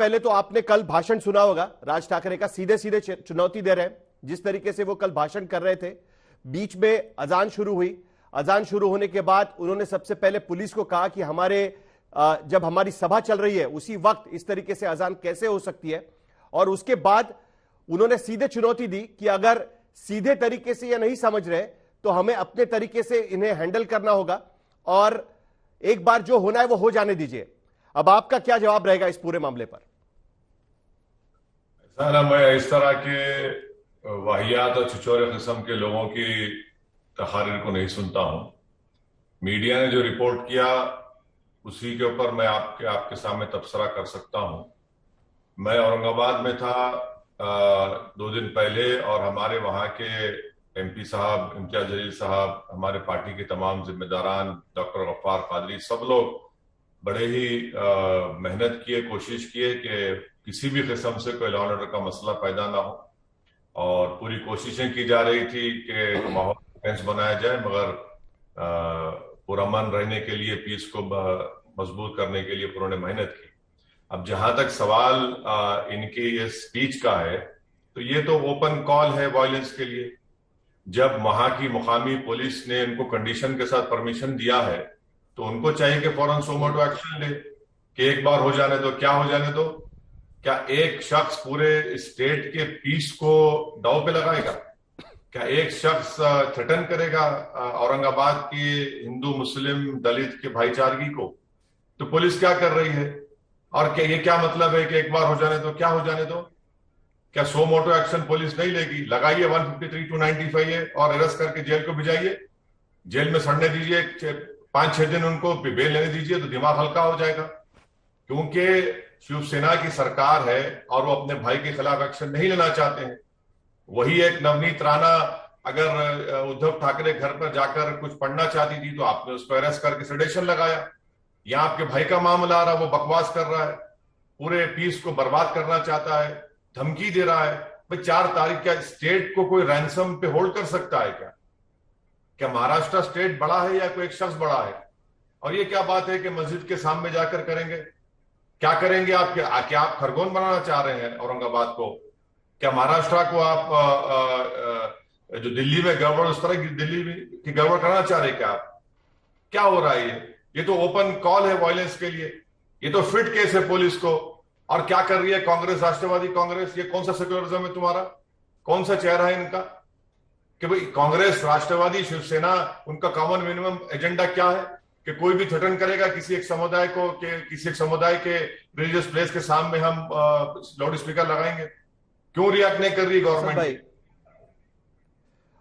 पहले तो आपने कल भाषण सुना होगा राज ठाकरे का, सीधे सीधे चुनौती दे रहे हैं। जिस तरीके से वो कल भाषण कर रहे थे, बीच में अजान शुरू हुई, अजान शुरू होने के बाद उन्होंने सबसे पहले पुलिस को कहा कि जब हमारी सभा चल रही है उसी वक्त इस तरीके से अजान कैसे हो सकती है। और उसके बाद उन्होंने सीधे चुनौती दी कि अगर सीधे तरीके से ये नहीं समझ रहे तो हमें अपने तरीके से इन्हें हैंडल करना होगा और एक बार जो होना है वो हो जाने दीजिए। अब आपका क्या जवाब रहेगा इस पूरे मामले पर? ना, मैं इस तरह के वाहियात और छिछोरे किस्म के लोगों की तकारीर को नहीं सुनता हूं। मीडिया ने जो रिपोर्ट किया उसी के ऊपर मैं आपके सामने तबसरा कर सकता हूं। मैं औरंगाबाद में था 2 दिन पहले और हमारे वहां के एमपी साहब, इम्तियाज जलील साहब, हमारे पार्टी के तमाम जिम्मेदारान, डॉक्टर गफ्फार कादरी, सब लोग बड़े ही मेहनत किए, कोशिश किए कि किसी भी किस्म से कोई लॉ एंड ऑर्डर का मसला पैदा ना हो और पूरी कोशिशें की जा रही थी कि माहौल टेंस बनाया जाए, मगर पुरअमन रहने के लिए, पीस को मजबूत करने के लिए उन्होंने मेहनत की। अब जहां तक सवाल इनकी इस स्पीच का है, तो ये तो ओपन कॉल है वायलेंस के लिए। जब वहां की मुकामी पुलिस ने इनको कंडीशन के साथ परमिशन दिया है तो उनको चाहिए कि फौरन सो मोटो एक्शन ले कि एक बार हो जाने दो। क्या हो जाने दो? क्या एक शख्स पूरे स्टेट के पीस को दांव पे लगाएगा? क्या एक शख्स थ्रेटन करेगा औरंगाबाद की हिंदू मुस्लिम दलित के भाईचारगी को? तो पुलिस क्या कर रही है? और क्या ये क्या मतलब है कि एक बार हो जाने दो? क्या हो जाने दो? क्या सो मोटो एक्शन पुलिस नहीं लेगी? लगाइए 153 295 है और अरेस्ट करके जेल को भिजाइए, जेल में सड़ने दीजिए, 5-6 दिन उनको बेल लेने दीजिए तो दिमाग हल्का हो जाएगा। क्योंकि शिवसेना की सरकार है और वो अपने भाई के खिलाफ एक्शन नहीं लेना चाहते हैं। वही एक नवनीत राणा अगर उद्धव ठाकरे घर पर जाकर कुछ पढ़ना चाहती थी तो आपने उस पर अरेस्ट करके सेडेशन लगाया। यहां आपके भाई का मामला आ रहा, वो बकवास कर रहा है, पूरे पीस को बर्बाद करना चाहता है, धमकी दे रहा है। भाई 4 तारीख क्या स्टेट को कोई रैंसम पे होल्ड कर सकता है क्या? क्या महाराष्ट्र स्टेट बड़ा है या कोई एक शख्स बड़ा है? और ये क्या बात है कि मस्जिद के सामने जाकर करेंगे? क्या करेंगे आप? क्या आप खरगोन बनाना चाह रहे हैं औरंगाबाद को? क्या महाराष्ट्र को आप जो दिल्ली में गड़बड़, उस तरह की दिल्ली की गड़बड़ करना चाह रहे? क्या आप? क्या हो रहा है? ये तो ओपन कॉल है वायलेंस के लिए। ये तो फिट केस है पुलिस को। और क्या कर रही है कांग्रेस, राष्ट्रवादी कांग्रेस? ये कौन सा सेक्युलरिज्म है तुम्हारा? कौन सा चेहरा है इनका कि भाई कांग्रेस, राष्ट्रवादी, शिवसेना, उनका कॉमन मिनिमम एजेंडा क्या है कि कोई भी थ्रेटन करेगा किसी एक समुदाय को, किसी एक समुदाय के रिलीजियस प्लेस के सामने हम लाउड स्पीकर लगाएंगे? क्यों रिएक्ट नहीं कर रही गवर्नमेंट?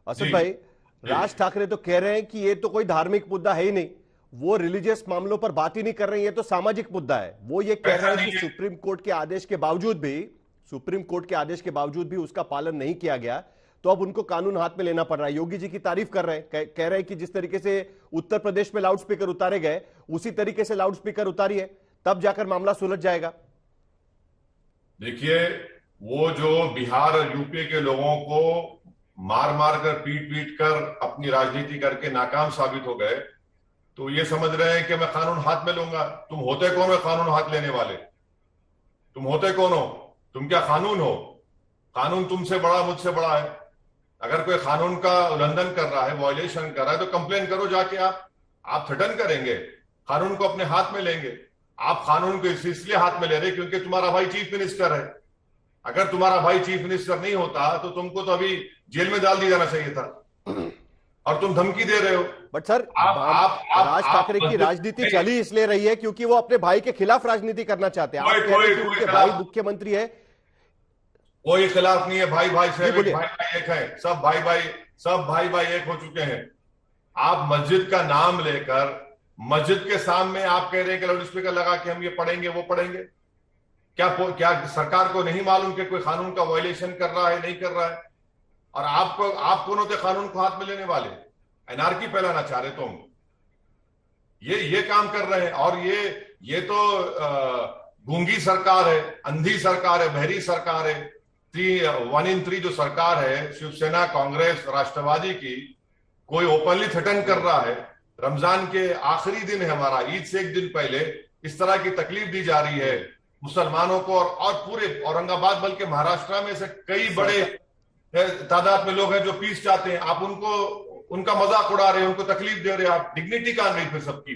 असद भाई, राज ठाकरे तो कह रहे हैं कि ये तो कोई धार्मिक मुद्दा है ही नहीं, वो रिलीजियस मामलों पर बात ही नहीं कर रहे हैं, ये तो सामाजिक मुद्दा है। वो ये कह रहे हैं कि सुप्रीम कोर्ट के आदेश के बावजूद भी उसका पालन नहीं किया गया, तो अब उनको कानून हाथ में लेना पड़ रहा है। योगी जी की तारीफ कर रहे हैं, कह रहे हैं कि जिस तरीके से उत्तर प्रदेश में लाउडस्पीकर उतारे गए उसी तरीके से लाउडस्पीकर उतारिए, तब जाकर मामला सुलझ जाएगा। देखिए, वो जो बिहार और यूपी के लोगों को मार मार कर, पीट पीट कर अपनी राजनीति करके नाकाम साबित हो गए, तो ये समझ रहे हैं कि मैं कानून हाथ में लूंगा। तुम होते कौन हो कानून हाथ लेने वाले? तुम होते कौन हो? तुम क्या कानून हो? कानून तुमसे बड़ा, मुझसे बड़ा है। अगर कोई कानून का उल्लंघन कर रहा है, वायलेशन कर रहा है, तो कंप्लेन करो जाके। आप थ्रेटन करेंगे, कानून को अपने हाथ में लेंगे। आप कानून को इसलिए हाथ में ले रहे क्योंकि तुम्हारा भाई चीफ मिनिस्टर है। अगर तुम्हारा भाई चीफ मिनिस्टर नहीं होता तो तुमको तो अभी जेल में डाल दिया जाना चाहिए था, और तुम धमकी दे रहे हो। बट सर, राज ठाकरे की राजनीति चली इसलिए रही है क्योंकि वो अपने भाई के खिलाफ राजनीति करना चाहते हैं। आप कह रहे हैं कि उनके भाई मुख्यमंत्री है। कोई खिलाफ नहीं है, भाई भाई से भाई भाई एक है, सब भाई भाई एक हो चुके हैं। आप मस्जिद का नाम लेकर मस्जिद के सामने आप कह रहे हैं कि लाउड स्पीकर लगा के हम ये पढ़ेंगे वो पढ़ेंगे। क्या सरकार को नहीं मालूम कि कोई कानून का वायलेशन कर रहा है, नहीं कर रहा है? और आप कौन होते कानून को हाथ में लेने वाले? एनआरकी फैलाना चाह रहे तुम, ये काम कर रहे हैं। और ये तो गूंगी सरकार है, अंधी सरकार है, बहरी सरकार है। 1 in 3 जो सरकार है शिवसेना, कांग्रेस, राष्ट्रवादी की, कोई ओपनली थ्रेटन कर रहा है। रमजान के आखिरी दिन है हमारा, ईद से 1 दिन पहले इस तरह की तकलीफ दी जा रही है मुसलमानों को और पूरे औरंगाबाद बल्कि महाराष्ट्र में से कई बड़े तादाद में लोग हैं जो पीस चाहते हैं। आप उनको उनका मजाक उड़ा रहे हैं, उनको तकलीफ दे रहे हैं। आप डिग्निटी कहां गई फिर सबकी?